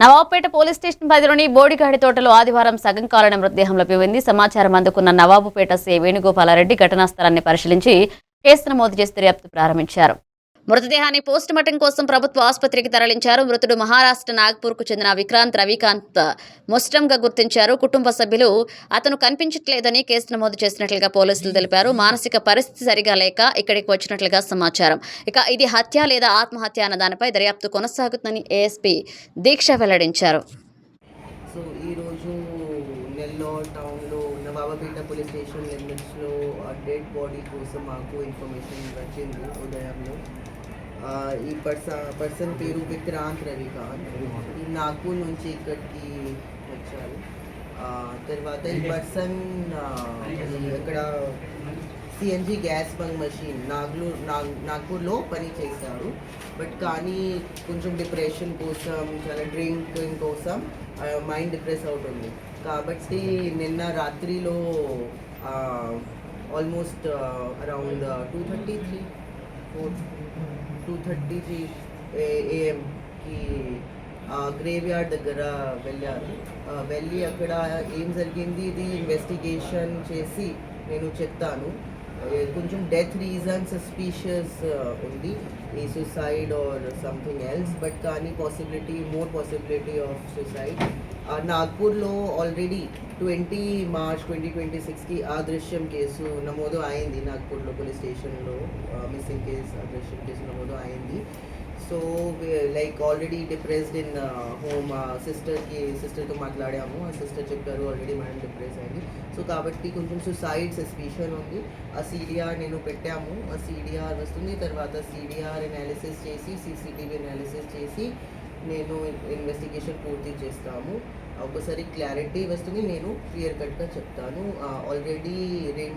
Nawabpet police station పరిధిలోని బోడిగాడి తోటలో ఆదివారం సగం కాలిన మృతదేహం లభ్యమైంది. సమాచారం అందుకున్న నవాబుపేట సీఐ వేణుగోపాలరెడ్డి ఘటనా స్థలాన్ని పరిశీలించి కేసు నమోదు చేసి దర్యాప్తు ప్రారంభించారు. మృతదేహాన్ని పోస్టుమార్టం కోసం ప్రభుత్వ ఆసుపత్రికి తరలించారు. మృతుడు మహారాష్ట్ర నాగ్పూర్కు చెందిన విక్రాంత్ రవికాంత్ ముస్టంగా గుర్తించారు. కుటుంబ సభ్యులు అతను కనిపించట్లేదని కేసు నమోదు చేసినట్లుగా పోలీసులు తెలిపారు. మానసిక పరిస్థితి సరిగా లేక ఇక్కడికి వచ్చినట్లుగా సమాచారం. ఇక ఇది హత్య లేదా ఆత్మహత్య అన్న దానిపై దర్యాప్తు కొనసాగుతుందని ఏఎస్పీ దీక్ష వెల్లడించారు. సో ఈరోజు నెల్లూరు టౌన్లో నవాబుపేట పోలీస్ స్టేషన్ లిమిట్స్లో డెడ్ బాడీ కోసం మాకు ఇన్ఫర్మేషన్ వచ్చింది ఉదయంలో. ఈ పర్సన్ పేరు విక్రాంత్ రవికాంత్. ఈ నాగ్పూర్ నుంచి ఇక్కడికి వచ్చారు. తర్వాత ఈ పర్సన్ ఇక్కడ సిఎన్జి గ్యాస్ బంక్ మెషిన్ నాగ్పూర్లో పని చేశారు. బట్ కానీ కొంచెం డిప్రెషన్ కోసం, చాలా డ్రింకింగ్ కోసం మైండ్ డిప్రెస్ అవుతుంది. కాబట్టి నిన్న రాత్రిలో ఆల్మోస్ట్ అరౌండ్ 2:33 AM-కి గ్రేవ్ యార్డ్ దగ్గర వెళ్ళి అక్కడ ఏం జరిగింది ఇది ఇన్వెస్టిగేషన్ చేసి నేను చెప్తాను. కొంచెం డెత్ రీజన్ సస్పీషియస్ ఉంది, ఈ suicide or something else. But కానీ మోర్ పాసిబిలిటీ ఆఫ్ సూసైడ్. నాగ్పూర్లో ఆల్రెడీ 20 మార్చ్ 2026కి అదృశ్యం కేసు నమోదు అయింది. నాగ్పూర్లో పోలీస్ స్టేషన్లో మిస్సింగ్ కేసు, అదృశ్యం కేసు నమోదు అయింది. So like already depressed in home. సిస్టర్తో మాట్లాడాము. ఆ సిస్టర్ చెప్పారు ఆల్రెడీ మేడం డిప్రెస్ అయింది. సో కాబట్టి కొంచెం సూసైడ్ సస్పిషన్ ఉంది. ఆ సిడిఆర్ నేను పెట్టాము. ఆ సిడిఆర్ వస్తుంది. తర్వాత సిడిఆర్ అనాలిసిస్ చేసి, సీసీటీవీ అనాలిసిస్ చేసి నేను ఇన్వెస్టిగేషన్ పూర్తి చేస్తాము. ఒకసారి క్లారిటీ వస్తుంది, నేను క్లియర్ కట్గా చెప్తాను. ఆల్రెడీ 2